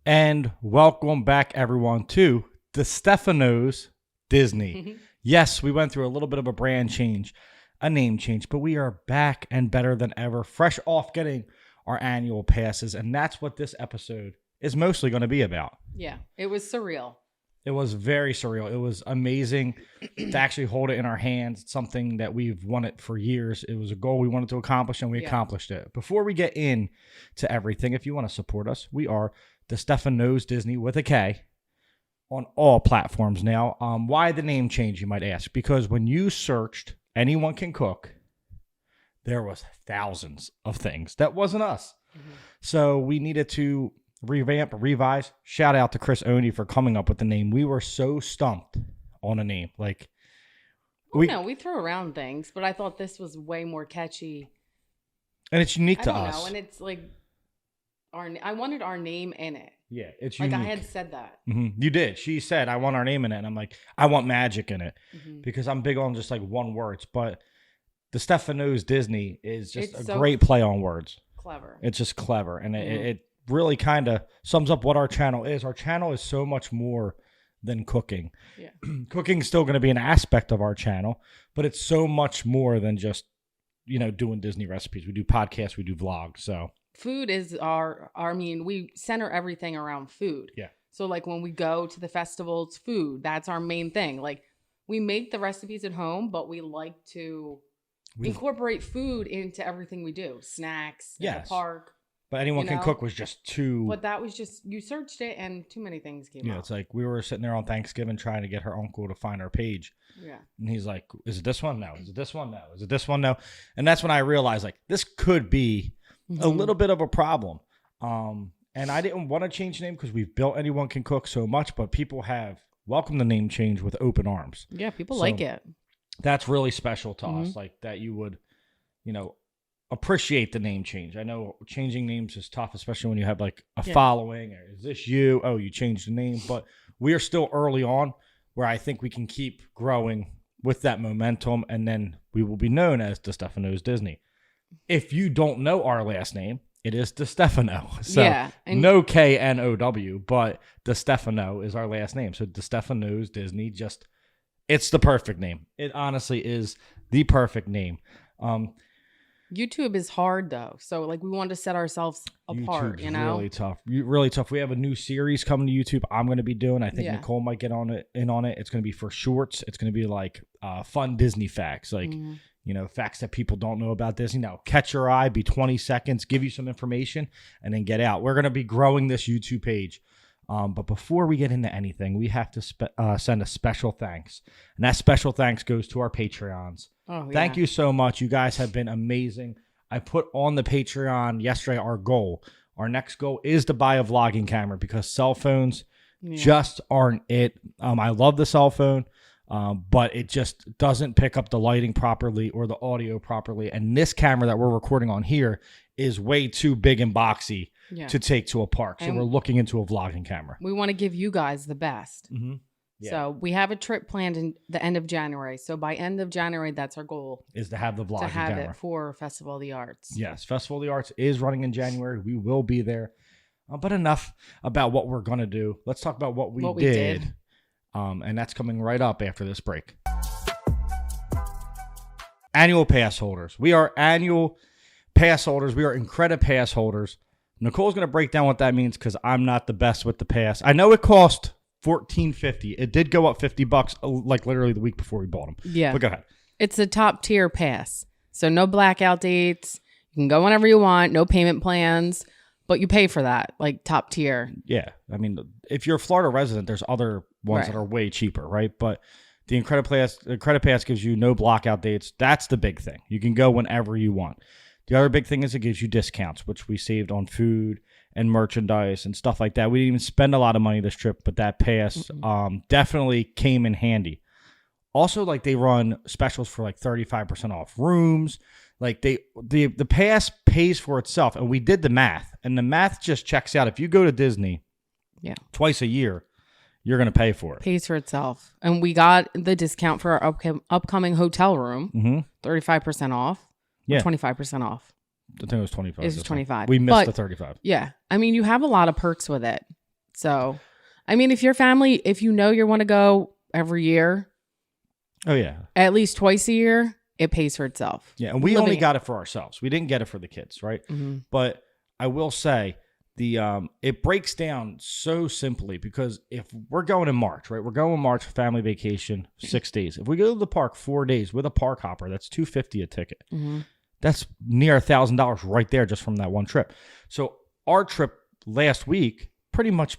And welcome back, everyone, to the Stefano's Disney. Yes, we went through a little bit of a brand change, a name change, but we are back and better than ever, fresh off getting our annual passes. And that's what this episode is mostly going to be about. Yeah, it was surreal. It was very surreal. It was amazing to actually hold it in our hands. It's something that we've wanted for years. It was a goal we wanted to accomplish, and we accomplished it. Before we get into everything, if you want to support us, we are the Stefano's Disney with a K on all platforms now. Why the name change, you might ask? Because when you searched Anyone Can Cook, there was thousands of things. That wasn't us. Mm-hmm. So we needed to revamp, revise. Shout out to Chris Oney for coming up with the name. We were so stumped on a name. We threw around things, but I thought this was way more catchy. And it's unique to us. And it's like, I wanted our name in it. Yeah, it's unique. I had said that. Mm-hmm. You did. She said, I want our name in it. And I'm like, I want magic in it. Mm-hmm. Because I'm big on just like one words. But the Stefano's Disney is just great play on words. Clever. It's just clever. And it really kind of sums up what our channel is. Our channel is so much more than cooking. Yeah. Cooking is still going to be an aspect of our channel, but it's so much more than just, doing Disney recipes. We do podcasts, we do vlogs. So food is we center everything around food. Yeah. So like when we go to the festivals, food, that's our main thing. Like we make the recipes at home, but we like to incorporate food into everything we do. Snacks, in the park. But Anyone Can Cook was just too... But that was just... You searched it and too many things came out. Yeah, it's like we were sitting there on Thanksgiving trying to get her uncle to find our page. Yeah. And he's like, is it this one? No. Is it this one? No. Is it this one? No. And that's when I realized, like, this could be a little bit of a problem. And I didn't want to change the name because we've built Anyone Can Cook so much, but people have welcomed the name change with open arms. Yeah, people like it. That's really special to us, like that you would, appreciate the name change. I know changing names is tough, especially when you have like a following. Or is this you? Oh, you changed the name. But we are still early on where I think we can keep growing with that momentum, and then we will be known as the Stefano's Disney. If you don't know our last name, it is the Stefano. So no K-N-O-W, but the Stefano is our last name. So the Stefano's Disney, it's the perfect name. It honestly is the perfect name. YouTube is hard though, so like we wanted to set ourselves apart. YouTube's really tough. Really tough. We have a new series coming to YouTube. I'm going to be doing. I think Nicole might get on it. It's going to be for shorts. It's going to be like fun Disney facts, like facts that people don't know about Disney. Now, catch your eye, be 20 seconds, give you some information, and then get out. We're going to be growing this YouTube page. But before we get into anything, we have to send a special thanks, and that special thanks goes to our Patreons. Oh, yeah. Thank you so much. You guys have been amazing. I put on the Patreon yesterday our goal. Our next goal is to buy a vlogging camera because cell phones just aren't it. I love the cell phone, but it just doesn't pick up the lighting properly or the audio properly. And this camera that we're recording on here is way too big and boxy to take to a park. So we're looking into a vlogging camera. We want to give you guys the best. Mm-hmm. Yeah. So we have a trip planned in the end of January. So by end of January, that's our goal. Is to have the vlogging camera. To have it for Festival of the Arts. Yes, Festival of the Arts is running in January. We will be there. But enough about what we're going to do. Let's talk about what we did. And that's coming right up after this break. Annual pass holders. We are annual pass holders. We are Incredi pass holders. Nicole's going to break down what that means because I'm not the best with the pass. I know it cost $14.50. It did go up $50, like literally the week before we bought them. Yeah. But go ahead. It's a top tier pass. So no blackout dates. You can go whenever you want. No payment plans. But you pay for that, like top tier. Yeah. I mean, if you're a Florida resident, there's other ones that are way cheaper, right? But the Incredi Pass gives you no blackout dates. That's the big thing. You can go whenever you want. The other big thing is it gives you discounts, which we saved on food and merchandise and stuff like that. We didn't even spend a lot of money this trip, but that pass definitely came in handy. Also, like they run specials for like 35% off rooms. Like the pass pays for itself, and we did the math, and the math just checks out. If you go to Disney, twice a year, you're going to pay for it. Pays for itself, and we got the discount for our upcoming hotel room, 35% off, 25% off. I think it was 25. It was 25. We missed the 35. Yeah, I mean, you have a lot of perks with it. So, I mean, if your family, if you know you want to go every year, oh yeah, at least twice a year, it pays for itself. Yeah, and we only got it for ourselves. We didn't get it for the kids, right? Mm-hmm. But I will say it breaks down so simply because if we're going in March, right? We're going in March for family vacation, 6 days. If we go to the park 4 days with a park hopper, that's $250 a ticket. Mm-hmm. That's near $1,000 right there just from that one trip. So our trip last week pretty much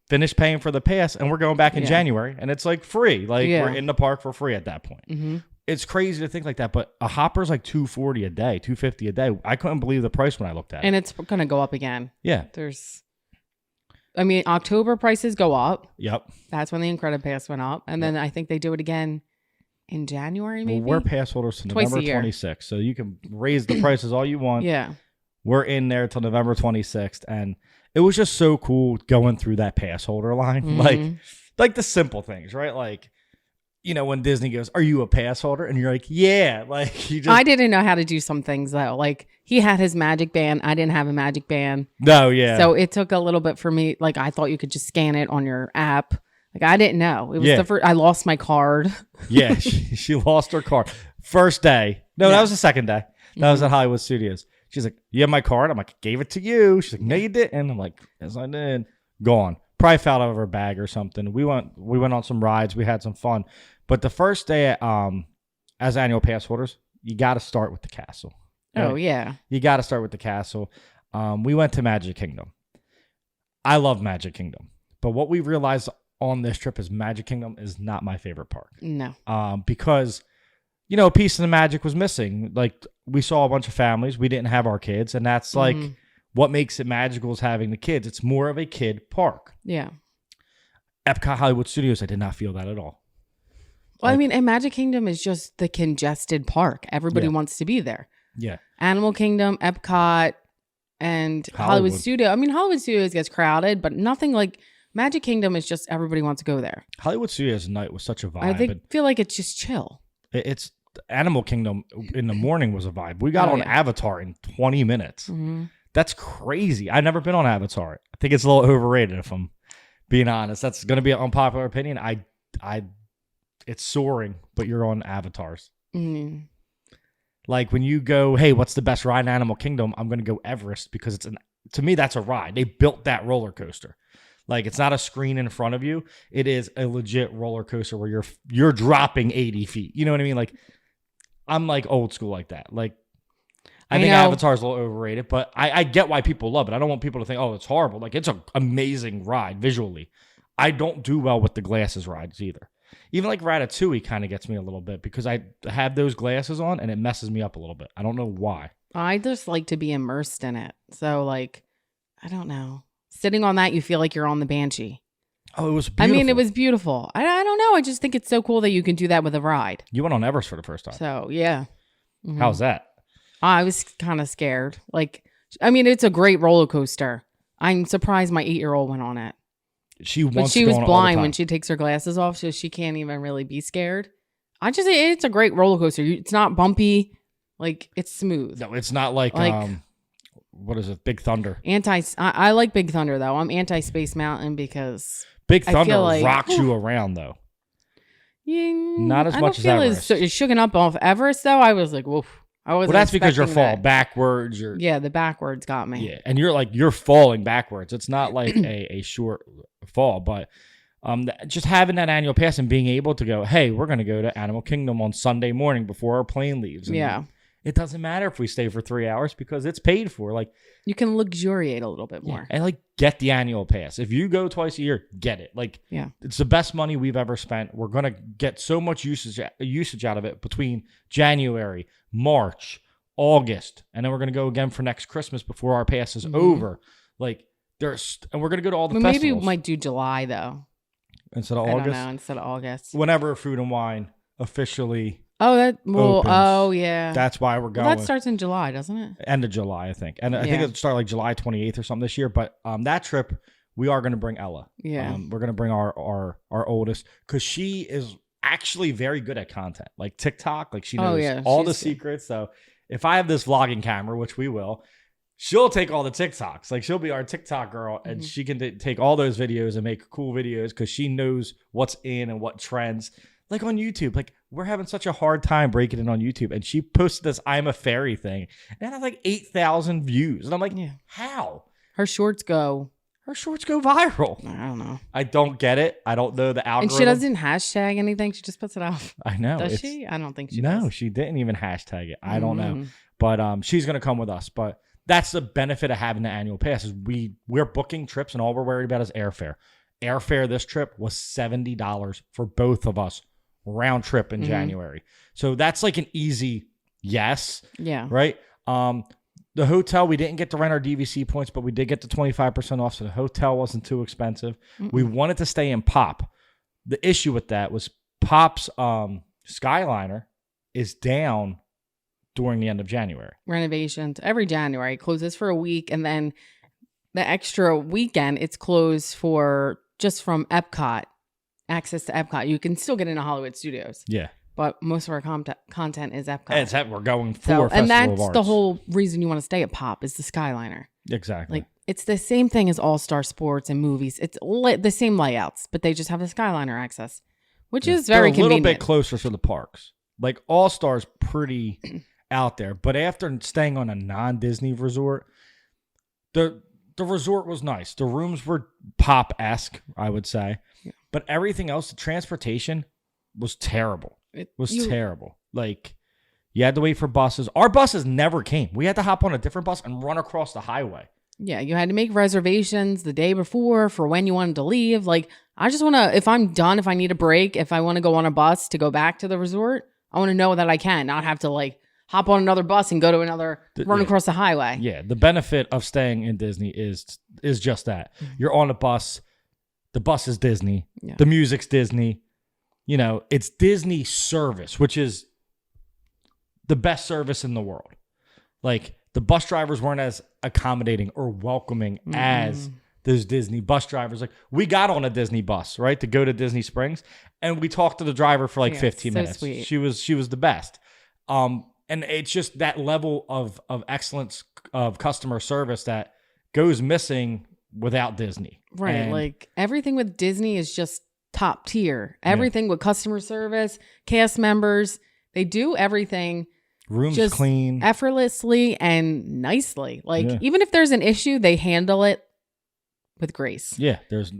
finished paying for the pass, and we're going back in January, and it's like free. Like we're in the park for free at that point. Mm-hmm. It's crazy to think like that, but a hopper's like $240 a day, $250 a day. I couldn't believe the price when I looked at it. And it's going to go up again. Yeah. October prices go up. Yep. That's when the Incredipass went up. And then I think they do it again in January, maybe? Well, we're pass holders to November 26th, so you can raise the prices all you want. Yeah. We're in there till November 26th, and it was just so cool going through that pass holder line. Mm-hmm. Like the simple things, right? Like, you know, when Disney goes, "Are you a pass holder?" and you're like, "Yeah." Like you just I didn't know how to do some things though. Like he had his magic band. I didn't have a magic band. No, yeah. So it took a little bit for me. Like I thought you could just scan it on your app. Like I didn't know. It was the first. I lost my card. Yeah, she lost her card. First day. No, that was the second day. That was at Hollywood Studios. She's like, "You have my card?" I'm like, "I gave it to you." She's like, "No, you didn't." I'm like, "Yes, I did." Gone. Probably fell out of her bag or something. We went on some rides. We had some fun. But the first day, as annual pass holders, you got to start with the castle. Right? Oh, yeah. You got to start with the castle. We went to Magic Kingdom. I love Magic Kingdom. But what we realized on this trip is Magic Kingdom is not my favorite park. No. Because, you know, a piece of the magic was missing. Like, we saw a bunch of families. We didn't have our kids. And that's like what makes it magical is having the kids. It's more of a kid park. Yeah. Epcot Hollywood Studios, I did not feel that at all. Well, I mean, and Magic Kingdom is just the congested park. Everybody wants to be there. Yeah. Animal Kingdom, Epcot, and Hollywood Studio. I mean, Hollywood Studios gets crowded, but nothing like Magic Kingdom is just everybody wants to go there. Hollywood Studios night was such a vibe. I feel like it's just chill. It's Animal Kingdom in the morning was a vibe. We got on Avatar in 20 minutes. Mm-hmm. That's crazy. I've never been on Avatar. I think it's a little overrated if I'm being honest. That's going to be an unpopular opinion. It's soaring, but you're on Avatars. Mm. Like when you go, hey, what's the best ride in Animal Kingdom? I'm going to go Everest because to me, that's a ride. They built that roller coaster. Like it's not a screen in front of you. It is a legit roller coaster where you're dropping 80 feet. You know what I mean? Like I'm like old school like that. Like I think Avatar's a little overrated, but I get why people love it. I don't want people to think, oh, it's horrible. Like it's an amazing ride visually. I don't do well with the glasses rides either. Even like Ratatouille kind of gets me a little bit because I have those glasses on and it messes me up a little bit. I don't know why. I just like to be immersed in it. So like, I don't know. Sitting on that, you feel like you're on the Banshee. Oh, it was beautiful. I mean, it was beautiful. I don't know. I just think it's so cool that you can do that with a ride. You went on Everest for the first time. So, yeah. Mm-hmm. How's that? I was kind of scared. Like, I mean, it's a great roller coaster. I'm surprised my 8-year-old went on it. She was blind when she takes her glasses off, so she can't even really be scared. It's a great roller coaster. It's not bumpy. Like, it's smooth. No, it's not like what is it? Big Thunder. I like Big Thunder, though. I'm anti-Space Mountain because Big Thunder rocks you around, though. Yeah, not as much as Everest. It's shooken up off Everest, though. I was like, woof. Well, that's because you're falling backwards. The backwards got me. Yeah, and you're falling backwards. It's not like a short fall, but just having that annual pass and being able to go, hey, we're going to go to Animal Kingdom on Sunday morning before our plane leaves. And it doesn't matter if we stay for 3 hours because it's paid for. Like you can luxuriate a little bit more and like get the annual pass. If you go twice a year, get it. Like it's the best money we've ever spent. We're going to get so much usage out of it between January, March, August, and then we're going to go again for next Christmas before our pass is over. Like and we're going to go to all the festivals. Maybe we might do July though. Instead of August? I don't know, instead of August. Whenever Food and Wine officially opens. Oh, yeah. That's why we're going. Well, that starts in July, doesn't it? End of July, I think. And I think it'll start like July 28th or something this year. But that trip, we are going to bring Ella. Yeah. We're going to bring our oldest because she is actually very good at content. Like TikTok, like she knows all the secrets. So if I have this vlogging camera, which we will, she'll take all the TikToks. Like she'll be our TikTok girl, and she can take all those videos and make cool videos because she knows what's in and what trends. Like on YouTube, like we're having such a hard time breaking it on YouTube, and she posted this "I'm a fairy" thing, and it had like 8,000 views, and I'm like, how? Her shorts go viral. I don't know. I don't get it. I don't know the algorithm. And she doesn't hashtag anything. She just puts it out. I know. Does she? I don't think she does. No, she didn't even hashtag it. I don't know. But she's gonna come with us. But that's the benefit of having the annual pass is we're booking trips and all we're worried about is airfare. Airfare this trip was $70 for both of us round trip in January. So that's like an easy yes. Yeah. Right? The hotel, we didn't get to rent our DVC points, but we did get the 25% off, so the hotel wasn't too expensive. We wanted to stay in Pop. The issue with that was Pop's Skyliner is down during the end of January. Renovations. Every January. It closes for a week, and then the extra weekend, it's closed for just from Epcot, access to Epcot. You can still get into Hollywood Studios. Yeah. But most of our content is Epcot. And it's that we're going for Festival and that's of Arts. the whole reason you want to stay at Pop is the Skyliner. Exactly. Like it's the same thing as All Star Sports and movies. It's the same layouts, but they just have the Skyliner access, which is very convenient. A little bit closer to the parks. Like All Star's pretty out there, but after staying on a non-Disney resort, the resort was nice. The rooms were Pop-esque, I would say, but everything else, the transportation was terrible. It was terrible. Like, you had to wait for buses. Our buses never came. We had to hop on a different bus and run across the highway. Yeah, you had to make reservations the day before for when you wanted to leave. Like, I just want to, if I'm done, if I need a break, if I want to go on a bus to go back to the resort, I want to know that I can, not have to, like, hop on another bus and go to run across the highway. Yeah, the benefit of staying in Disney is just that. You're on a bus. The bus is Disney. Yeah. The music's Disney. You know, it's Disney service, which is the best service in the world. Like, the bus drivers weren't as accommodating or welcoming as those Disney bus drivers. Like, we got on a Disney bus, right, to go to Disney Springs, and we talked to the driver for like 15 minutes. Sweet. She was the best. And it's just that level of excellence of customer service that goes missing without Disney. Right. And like everything with Disney is just top tier. Everything with customer service, cast members, they do everything. Rooms just clean. Effortlessly and nicely. Like even if there's an issue, they handle it with grace. Yeah. There's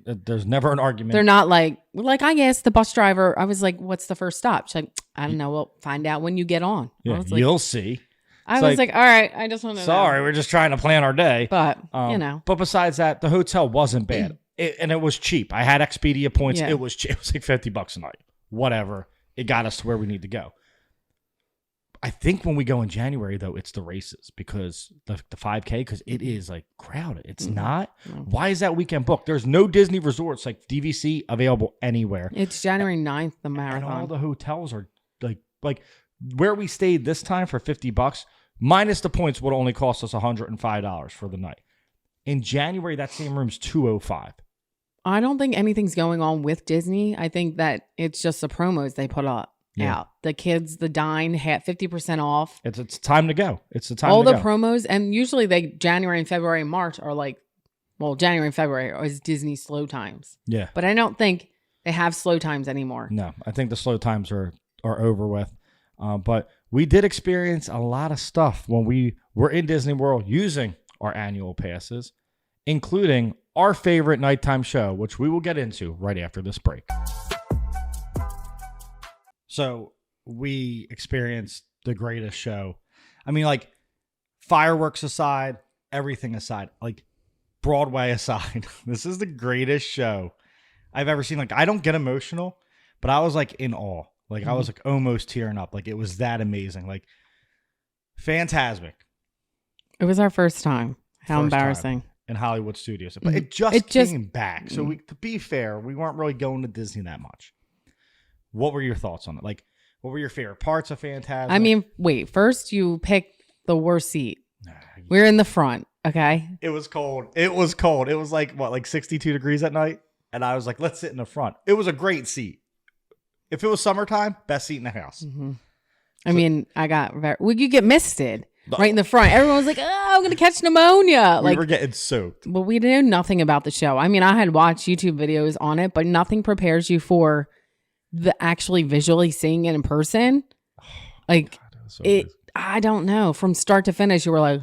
never an argument. They're not like I asked the bus driver, I was like, what's the first stop? She's like, I don't know. We'll find out when you get on. Yeah, like, you'll see. I was like, all right, I just want to know. We're just trying to plan our day. But, you know. But besides that, the hotel wasn't bad. And it was cheap. I had Expedia points. Yeah. It was cheap. It was like $50 a night. Whatever. It got us to where we need to go. I think when we go in January, though, it's the races because the 5K, because it is like crowded. It's not. Why is that weekend booked? There's no Disney resorts like DVC available anywhere. It's January 9th, the marathon. And all the hotels are like where we stayed this time for $50, minus the points would only cost us $105 for the night. In January, that same room's $205. I don't think anything's going on with Disney. I think that it's just the promos they put up. Yeah. The kids, the dine, had 50% off. It's time to go. It's the time all to the promos. And usually January and February and March are like, well, January and February is Disney slow times. Yeah. But I don't think they have slow times anymore. No, I think the slow times are over with. But we did experience a lot of stuff when we were in Disney World using our annual passes, including our favorite nighttime show, which we will get into right after this break. So we experienced the greatest show. I mean, like, fireworks aside, everything aside, like Broadway aside, this is the greatest show I've ever seen. Like, I don't get emotional, but I was like in awe. Like, I was like almost tearing up. Like, it was that amazing. Like, Fantasmic. It was our first time. How embarrassing. In Hollywood Studios. But it just came back. So to be fair, we weren't really going to Disney that much. What were your thoughts on it? Like, what were your favorite parts of Fantasmic? I mean, wait. First, you picked the worst seat. We're in the front, okay? It was cold. It was cold. It was like, what, like 62 degrees at night? And I was like, let's sit in the front. It was a great seat. If it was summertime, best seat in the house. I mean, I got you get misted. right in the front. Everyone was like, "Oh, I'm gonna catch pneumonia." We were getting soaked. But we knew nothing about the show. I mean, I had watched YouTube videos on it, but nothing prepares you for the actually visually seeing it in person. Like I don't know. From start to finish, you were like,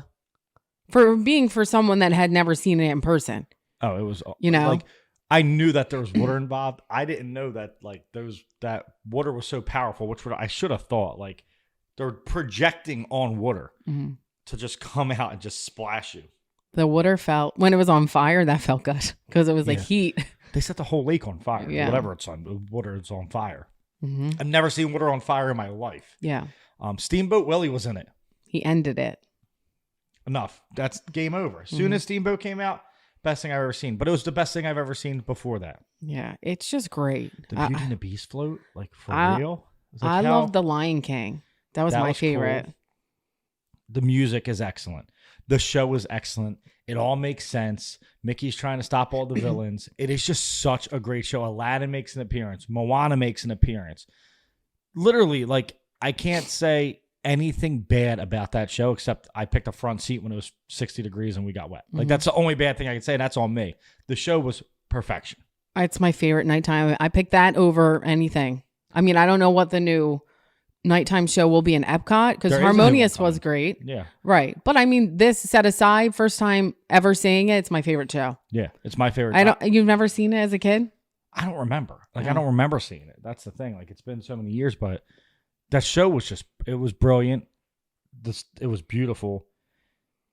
for someone that had never seen it in person. Oh, it was, like, I knew that there was water involved. I didn't know that like that water was so powerful, which I should have thought. Like they're projecting on water to just come out and just splash you. The water felt, when it was on fire, that felt good because it was like heat. They set the whole lake on fire. Yeah. Whatever it's on, the water is on fire. I've never seen water on fire in my life. Yeah. Steamboat Willie was in it. He ended it. Enough. That's game over. As soon as Steamboat came out, best thing I've ever seen. But it was the best thing I've ever seen before that. Yeah, it's just great. The Beauty and the Beast float, like for real. I love The Lion King. That was my favorite. Cool. The music is excellent. The show is excellent. It all makes sense. Mickey's trying to stop all the villains. It is just such a great show. Aladdin makes an appearance. Moana makes an appearance. Literally, like, I can't say anything bad about that show except I picked a front seat when it was 60 degrees and we got wet. Like, that's the only bad thing I can say, and that's on me. The show was perfection. It's my favorite nighttime. I picked that over anything. I mean, I don't know what the new nighttime show will be in Epcot because Harmonious was great. Yeah. Right. But I mean, this set aside, first time ever seeing it, it's my favorite show. Yeah. It's my favorite. You've never seen it as a kid? I don't remember. Like, I don't remember seeing it. That's the thing. Like, it's been so many years, but that show was just, it was brilliant. It was beautiful.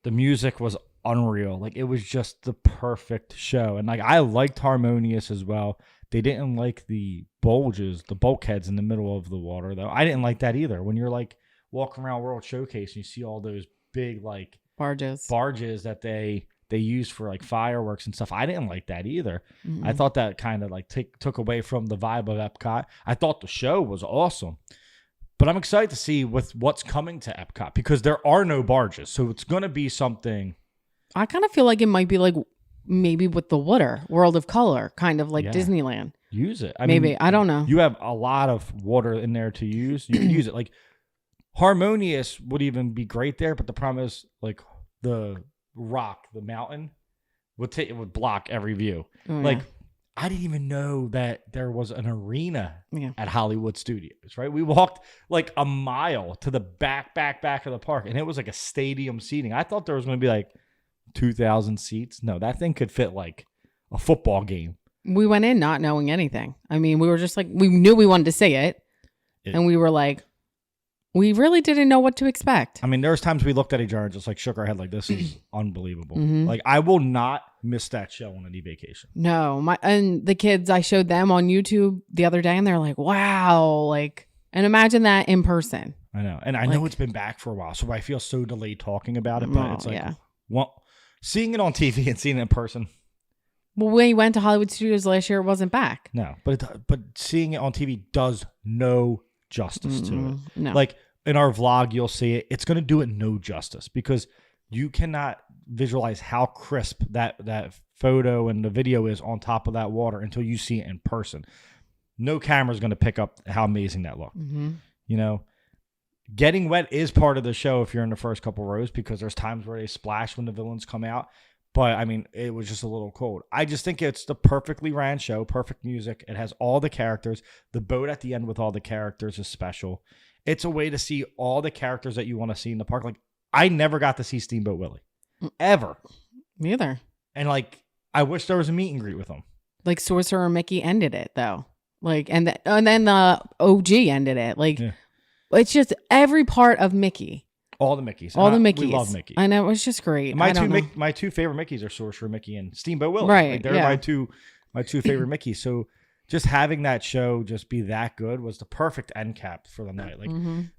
The music was unreal. Like, it was just the perfect show. And like, I liked Harmonious as well. They didn't like the bulkheads in the middle of the water, though. I didn't like that either. When you're like walking around World Showcase and you see all those big like barges that they use for like fireworks and stuff, I didn't like that either. Mm-hmm. I thought that kind of like took away from the vibe of Epcot. I thought the show was awesome, but I'm excited to see what's coming to Epcot because there are no barges, so it's going to be something. I kind of feel like it might be like maybe with the water, World of Color, kind of like Disneyland. Use it. I don't know. You have a lot of water in there to use. You can use it. Like Harmonious would even be great there, but the problem is like the rock, the mountain would block every view. Oh, like I didn't even know that there was an arena at Hollywood Studios, right? We walked like a mile to the back of the park and it was like a stadium seating. I thought there was going to be like 2,000 seats. No, that thing could fit like a football game. We went in not knowing anything. I mean, we were just like, we knew we wanted to see it. And we were like, we really didn't know what to expect. I mean, there was times we looked at each other and just like shook our head like, this is unbelievable. Like, I will not miss that show on any vacation. No, and the kids, I showed them on YouTube the other day and they're like, wow. Like, and imagine that in person. I know. And I know it's been back for a while, so I feel so delayed talking about it, but it's like, seeing it on TV and seeing it in person. Well, when you went to Hollywood Studios last year, it wasn't back. No, but seeing it on TV does no justice to it. No. Like in our vlog, you'll see it. It's going to do it no justice because you cannot visualize how crisp that photo and the video is on top of that water until you see it in person. No camera is going to pick up how amazing that looked. You know, getting wet is part of the show if you're in the first couple rows because there's times where they splash when the villains come out. But, I mean, it was just a little cold. I just think it's the perfectly ran show, perfect music. It has all the characters. The boat at the end with all the characters is special. It's a way to see all the characters that you want to see in the park. Like, I never got to see Steamboat Willie. Ever. Me either. And, like, I wish there was a meet and greet with him. Like, Sorcerer Mickey ended it, though. Like, and then the OG ended it. Like, it's just every part of Mickey. All the Mickeys. All the Mickeys. We love Mickey. I know. It was just great. My two favorite Mickeys are Sorcerer Mickey and Steamboat Willie. Right. Like, they're my two favorite Mickeys. So just having that show just be that good was the perfect end cap for the night. Like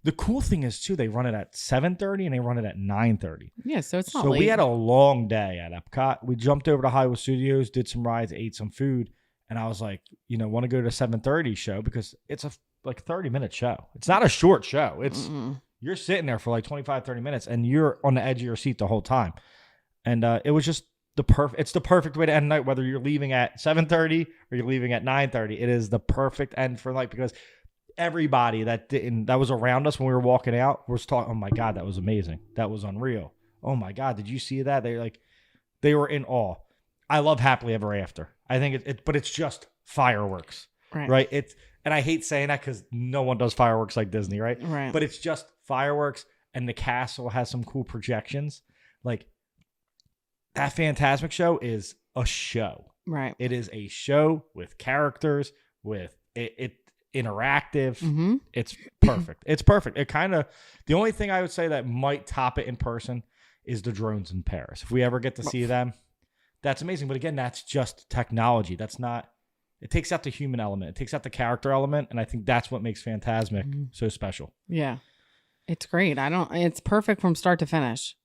the cool thing is too, they run it at 7:30 and they run it at 9:30. Yeah, so it's not late. So we had a long day at Epcot. We jumped over to Hollywood Studios, did some rides, ate some food, and I was like, want to go to the 7:30 show because it's a like 30-minute show. It's not a short show. It's you're sitting there for like 25, 30 minutes and you're on the edge of your seat the whole time. And it was just it's the perfect way to end the night, whether you're leaving at 7:30 or you're leaving at 9:30. It is the perfect end for the night because everybody that was around us when we were walking out was talking, oh my God, that was amazing. That was unreal. Oh my God, did you see that? They were in awe. I love Happily Ever After. I think but it's just fireworks, right? And I hate saying that because no one does fireworks like Disney, right? Right. But it's just fireworks, and the castle has some cool projections. Like that Fantasmic show is a show. Right. It is a show with characters, with it interactive. Mm-hmm. It's perfect. It's perfect. The only thing I would say that might top it in person is the drones in Paris. If we ever get to see them, that's amazing. But again, that's just technology. It takes out the human element. It takes out the character element. And I think that's what makes Fantasmic so special. Yeah. It's great. It's perfect from start to finish.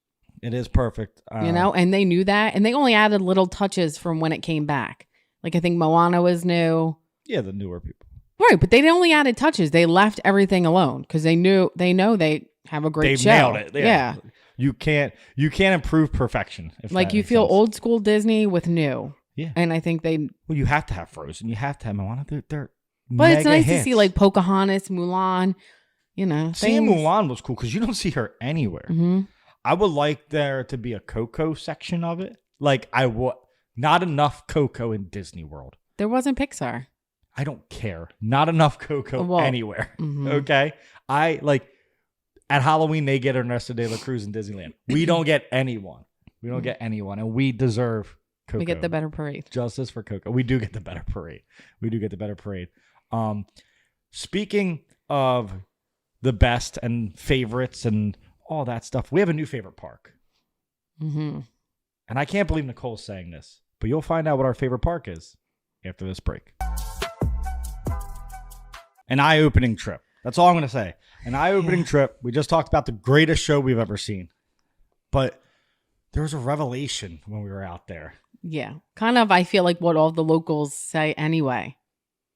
It is perfect. And they knew that. And they only added little touches from when it came back. Like I think Moana was new. Yeah, the newer people. Right. But they only added touches. They left everything alone because they know they have a great show. They nailed it. Yeah. You can't improve perfection. Like you feel old school Disney with new. Yeah. And I think you have to have Frozen. You have to have Moana. They're but it's nice hits. to see like Pocahontas, Mulan, Seeing Mulan was cool because you don't see her anywhere. Mm-hmm. I would like there to be a Coco section of it. Like not enough Coco in Disney World. There wasn't Pixar. I don't care. Not enough Coco anywhere. Mm-hmm. Okay. At Halloween, they get Ernesto de la Cruz in Disneyland. We don't get anyone. And we deserve Coco. We get the better parade. Justice for Coco. We do get the better parade. Speaking of the best and favorites and all that stuff, we have a new favorite park. Mm-hmm. And I can't believe Nicole's saying this, but you'll find out what our favorite park is after this break. An eye-opening trip. That's all I'm going to say. An eye-opening trip. We just talked about the greatest show we've ever seen. But there was a revelation when we were out there. Yeah. Kind of, I feel like what all the locals say anyway.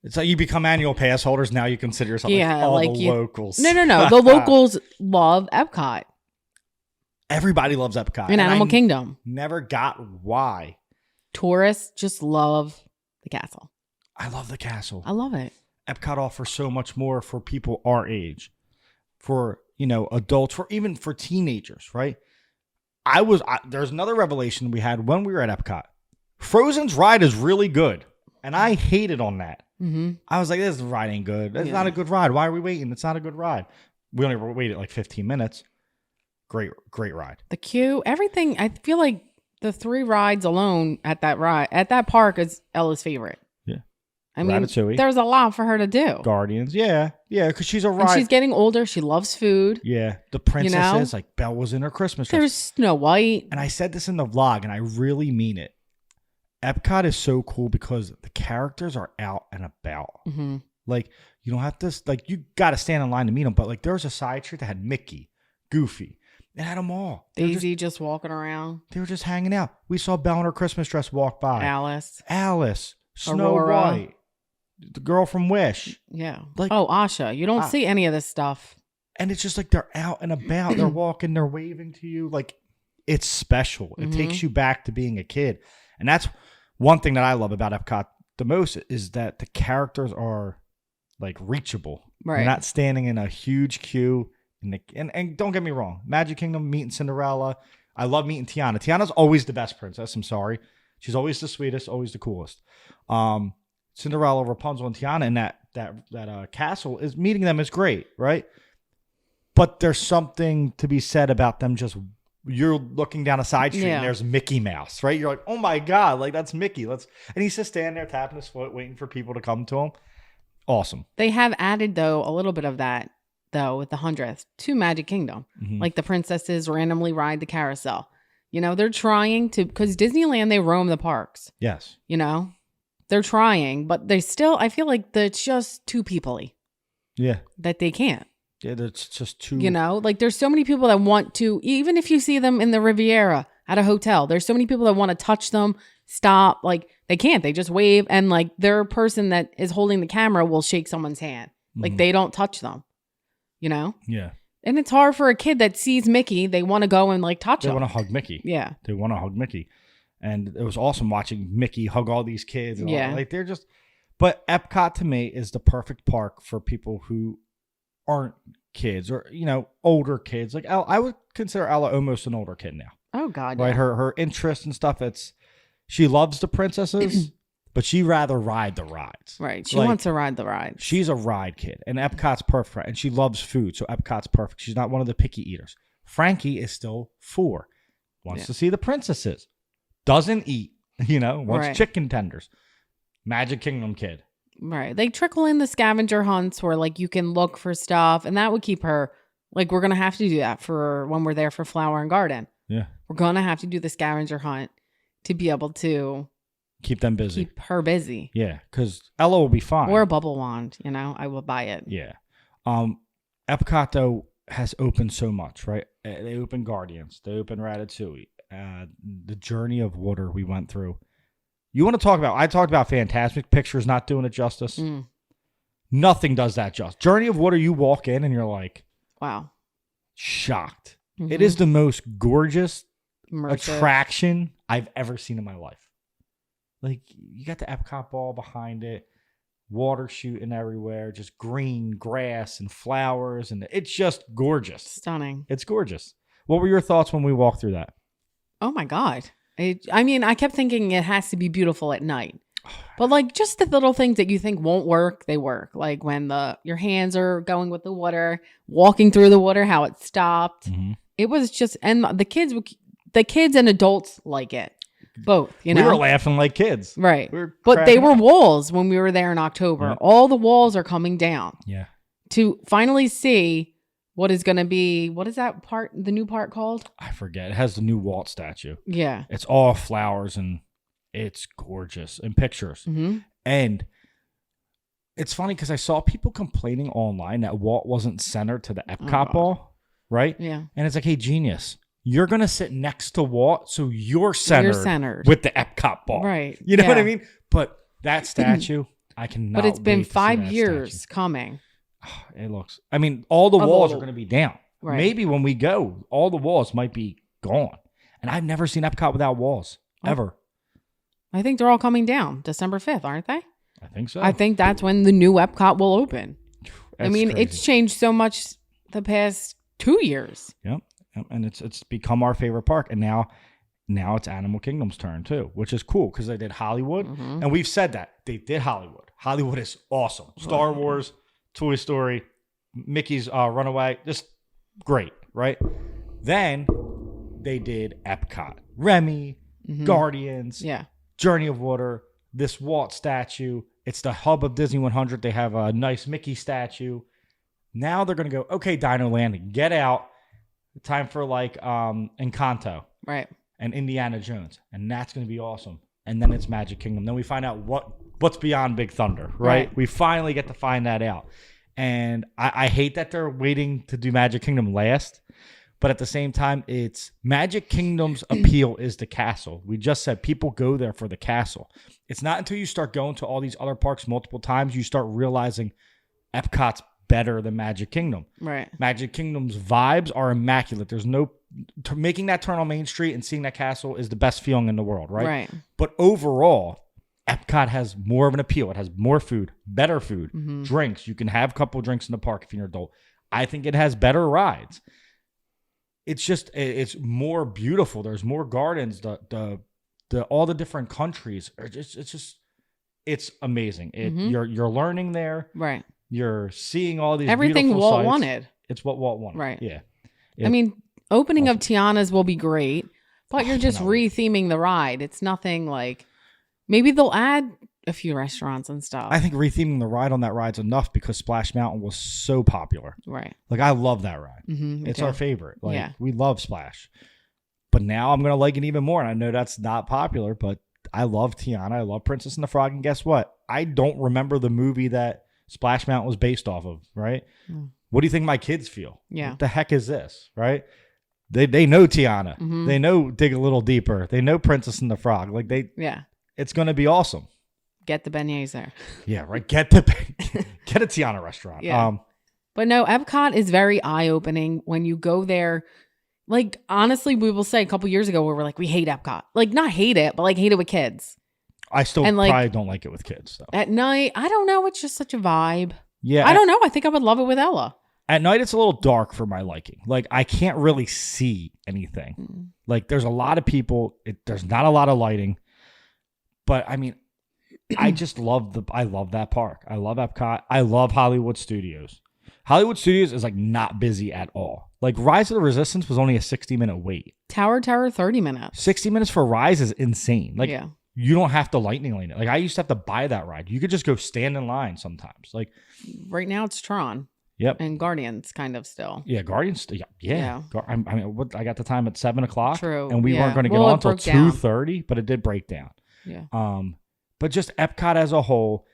It's like you become annual pass holders. Now you consider yourself locals. No. The locals love Epcot. Everybody loves Epcot. In Animal Kingdom. Never got why. Tourists just love the castle. I love the castle. I love it. Epcot offers so much more for people our age, for adults, even for teenagers, right? There's another revelation we had when we were at Epcot. Frozen's ride is really good, and I hated on that. Mm-hmm. I was like, this ride ain't good. It's not a good ride. Why are we waiting? It's not a good ride. We only waited like 15 minutes. Great ride. The queue, everything. I feel like the 3 rides alone at that park is Ella's favorite. I mean, Ratatouille. There's a lot for her to do. Guardians, yeah, because she's a ride. And she's getting older. She loves food. Yeah, the princesses, like Belle was in her Christmas dress. There's Snow White. And I said this in the vlog, and I really mean it. Epcot is so cool because the characters are out and about. Mm-hmm. Like, you don't have to, you got to stand in line to meet them, but there was a side street that had Mickey, Goofy. It had them all. Daisy just walking around. They were just hanging out. We saw Belle in her Christmas dress walk by. Alice. Snow White. The girl from Wish. Yeah. Asha. You don't see any of this stuff. And it's just they're out and about. They're walking. They're waving to you. It's special. It takes you back to being a kid. And that's one thing that I love about Epcot the most is that the characters are reachable. Right. You're not standing in a huge queue. And don't get me wrong. Magic Kingdom, meeting Cinderella. I love meeting Tiana. Tiana's always the best princess. I'm sorry. She's always the sweetest, always the coolest. Cinderella, Rapunzel, and Tiana in that castle is meeting them is great, right? But there's something to be said about them. You're looking down a side street and there's Mickey Mouse, right? You're like, oh my God, that's Mickey. And he's just standing there tapping his foot, waiting for people to come to him. Awesome. They have added though a little bit of that though with the 100th to Magic Kingdom, like the princesses randomly ride the carousel. They're trying to because Disneyland they roam the parks. Yes. They're trying, but they still, I feel like it's just too people-y. Yeah. That they can't. Yeah, it's just too. There's so many people that want to, even if you see them in the Riviera at a hotel, there's so many people that want to touch them, stop. They can't. They just wave and their person that is holding the camera will shake someone's hand. They don't touch them, Yeah. And it's hard for a kid that sees Mickey. They want to go and touch him. They want to hug Mickey. Yeah. They want to hug Mickey. And it was awesome watching Mickey hug all these kids. And all, they're just, But Epcot to me is the perfect park for people who aren't kids or, older kids. Like I would consider Ella almost an older kid now. Oh God. Right. Yeah. Her interest and stuff. She loves the princesses, but she'd rather ride the rides. Right. She wants to ride the rides. She's a ride kid, and Epcot's perfect. And she loves food, so Epcot's perfect. She's not one of the picky eaters. Frankie is still 4, wants to see the princesses, doesn't eat, wants chicken tenders. Magic Kingdom kid. Right. They trickle in the scavenger hunts where like you can look for stuff, and that would keep her like we're gonna have to do that for when we're there for Flower and Garden. Yeah. We're gonna have to do the scavenger hunt to be able to keep them busy. Keep her busy. Yeah, because Ella will be fine. Or a bubble wand, I will buy it. Yeah. Epcot though has opened so much, right? They opened Guardians, they opened Ratatouille, the Journey of Water we went through. You want to talk about? I talked about Fantasmic pictures not doing it justice. Nothing does that justice. Journey of Water, you walk in and you're like, wow, shocked. Mm-hmm. It is the most gorgeous immersive attraction I've ever seen in my life. Like, you got the Epcot ball behind it, water shooting everywhere, just green grass and flowers, and it's just gorgeous. Stunning. It's gorgeous. What were your thoughts when we walked through that? Oh my God. I kept thinking it has to be beautiful at night. But like just the little things that you think won't work, they work. Like when your hands are going with the water, walking through the water, how it stopped. Mm-hmm. It was just, and the kids and adults like it. Both, We were laughing like kids. Right. But they were walls when we were there in October. Yeah. All the walls are coming down. Yeah. To finally see what is going to be, what is that part, the new part called? I forget. It has the new Walt statue. Yeah. It's all flowers and it's gorgeous in pictures. Mm-hmm. And it's funny because I saw people complaining online that Walt wasn't centered to the Epcot ball, right? Yeah. And it's like, hey, genius, you're going to sit next to Walt, so you're centered with the Epcot ball. Right. You know what I mean? But that statue, I cannot But it's been 5 years coming. It looks, all the walls are going to be down. Right. Maybe when we go, all the walls might be gone. And I've never seen Epcot without walls, ever. I think they're all coming down December 5th, aren't they? I think so. I think that's when the new Epcot will open. Crazy. It's changed so much the past 2 years. Yep. And it's become our favorite park. And now it's Animal Kingdom's turn too, which is cool because they did Hollywood. Mm-hmm. And we've said that. They did Hollywood. Hollywood is awesome. Star Wars, Toy Story, Mickey's Runaway, just great, right? Then they did Epcot. Remy, Guardians, Journey of Water, this Walt statue. It's the hub of Disney 100. They have a nice Mickey statue. Now they're going to go, okay, Dino Land, get out. Time for like Encanto. Right. And Indiana Jones. And that's going to be awesome. And then it's Magic Kingdom. Then we find out what's beyond Big Thunder, right? We finally get to find that out. And I hate that they're waiting to do Magic Kingdom last. But at the same time, it's Magic Kingdom's appeal is the castle. We just said people go there for the castle. It's not until you start going to all these other parks multiple times, you start realizing Epcot's better than Magic Kingdom. Right. Magic Kingdom's vibes are immaculate. There's making that turn on Main Street and seeing that castle is the best feeling in the world, right? Right. But overall, Epcot has more of an appeal. It has more food, better food, drinks. You can have a couple of drinks in the park if you're an adult. I think it has better rides. It's more beautiful. There's more gardens. The all the different countries are it's amazing. You're learning there. Right. You're seeing all these everything beautiful Walt sights. wanted. It's what Walt wanted. Right. Yeah. Opening of Tiana's will be great, but you're just re-theming the ride. It's nothing like maybe they'll add a few restaurants and stuff. I think re-theming the ride on that ride's enough because Splash Mountain was so popular. Right. Like I love that ride. It's our favorite. Like we love Splash. But now I'm going to like it even more. And I know that's not popular, but I love Tiana. I love Princess and the Frog. And guess what? I don't remember the movie that Splash Mountain was based off of, right? What do you think my kids feel? Yeah. What the heck is this, right? They know Tiana. They know Dig a Little Deeper. They know Princess and the Frog. Like it's going to be awesome. Get the beignets there. Yeah, right. Get a Tiana restaurant. Yeah. But no, Epcot is very eye-opening when you go there. Like, honestly, we will say a couple years ago, we were like, we hate Epcot. Like, not hate it, but like hate it with kids. I still and probably don't like it with kids. So. At night, I don't know. It's just such a vibe. Yeah. I don't know. I think I would love it with Ella. At night, it's a little dark for my liking. Like, I can't really see anything. Like, there's a lot of people. There's not a lot of lighting. But, I mean, I just love that park. I love Epcot. I love Hollywood Studios. Hollywood Studios is, like, not busy at all. Like, Rise of the Resistance was only a 60-minute wait. Tower, 30 minutes. 60 minutes for Rise is insane. Like, you don't have to lightning lane it. Like, I used to have to buy that ride. You could just go stand in line sometimes. Like, right now it's Tron. Yep. And Guardians kind of still. Yeah, Guardians. Yeah. I mean, I got the time at 7:00. True. And we weren't going to get on until 2:30, but it did break down. Yeah. But just Epcot as a whole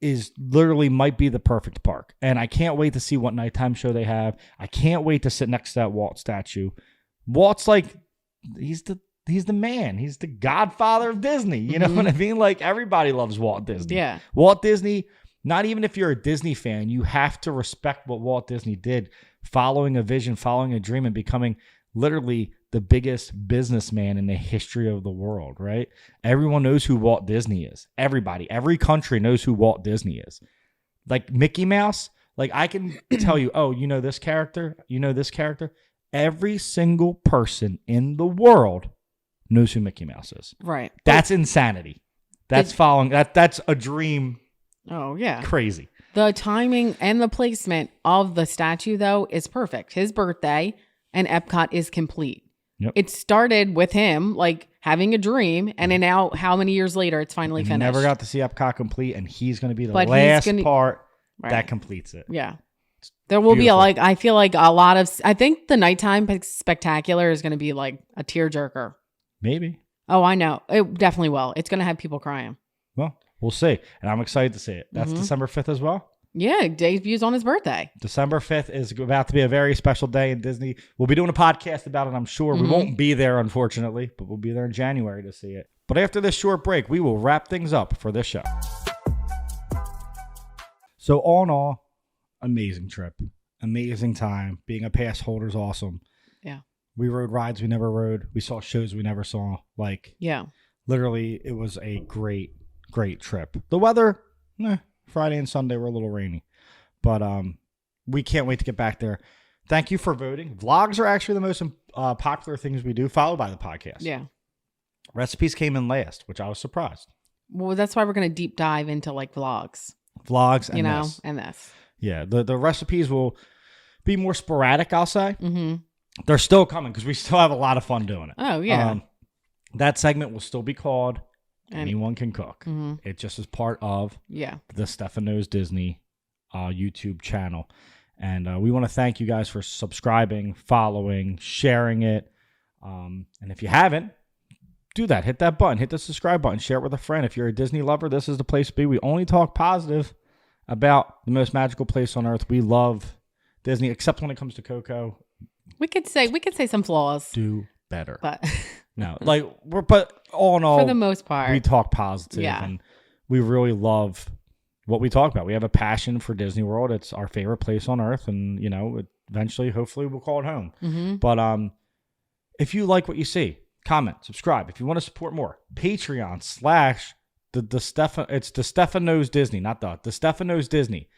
is literally might be the perfect park. And I can't wait to see what nighttime show they have. I can't wait to sit next to that Walt statue. Walt's like, he's the man. He's the godfather of Disney. You know what I mean? Like, everybody loves Walt Disney. Yeah. Walt Disney. Not even if you're a Disney fan, you have to respect what Walt Disney did, following a vision, following a dream, and becoming literally the biggest businessman in the history of the world, right? Everyone knows who Walt Disney is. Everybody, every country knows who Walt Disney is. Like Mickey Mouse, like I can tell you, oh, you know this character? You know this character? Every single person in the world knows who Mickey Mouse is. Right. That's insanity. That's following, that's a dream. Oh, yeah. Crazy. The timing and the placement of the statue, though, is perfect. His birthday and Epcot is complete. Yep. It started with him, like, having a dream, and then now, how many years later, it's finally finished. Never got to see Epcot complete, and he's going to be the last part that completes it. Yeah. There will be, I feel like a lot of, I think the nighttime spectacular is going to be, like, a tearjerker. Maybe. Oh, I know. It definitely will. It's going to have people crying. Well, we'll see. And I'm excited to see it. That's December 5th as well? Yeah, it debuts on his birthday. December 5th is about to be a very special day in Disney. We'll be doing a podcast about it, I'm sure. We won't be there, unfortunately, but we'll be there in January to see it. But after this short break, we will wrap things up for this show. So all in all, amazing trip. Amazing time. Being a pass holder is awesome. Yeah. We rode rides we never rode. We saw shows we never saw. Literally, it was a great trip. The weather, Friday and Sunday were a little rainy, but we can't wait to get back there. Thank you for voting. Vlogs are actually the most popular things we do, followed by the podcast. Yeah. Recipes came in last, which I was surprised. Well, that's why we're going to deep dive into like vlogs And this. And this. Yeah. The recipes will be more sporadic, I'll say. They're still coming because we still have a lot of fun doing it. Oh, yeah. That segment will still be called Anyone Can Cook. It just is part of the Stephanos Disney YouTube channel. And we want to thank you guys for subscribing, following, sharing it. And if you haven't, do that. Hit that button. Hit the subscribe button. Share it with a friend. If you're a Disney lover, this is the place to be. We only talk positive about the most magical place on earth. We love Disney, except when it comes to Coco. We could say some flaws. Do better. But no, but all in all, for the most part, we talk positive and we really love what we talk about. We have a passion for Disney World. It's our favorite place on earth, and eventually, hopefully, we'll call it home. But if you like what you see, comment, subscribe. If you want to support more, Patreon / it's the Stephanos Disney, not the Stephanos Disney.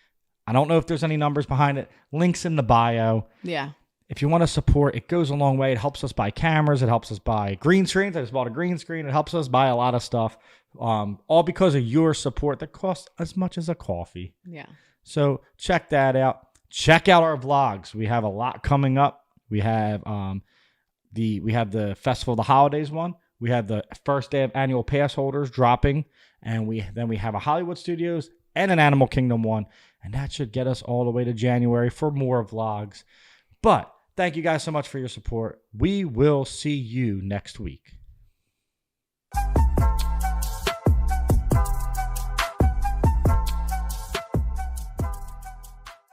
I don't know if there's any numbers behind it. Links in the bio. Yeah. If you want to support, it goes a long way. It helps us buy cameras. It helps us buy green screens. I just bought a green screen. It helps us buy a lot of stuff, all because of your support that costs as much as a coffee. Yeah. So check that out. Check out our vlogs. We have a lot coming up. We have the Festival of the Holidays one. We have the first day of annual pass holders dropping, and we have a Hollywood Studios and an Animal Kingdom one, and that should get us all the way to January for more vlogs. But thank you guys so much for your support. We will see you next week.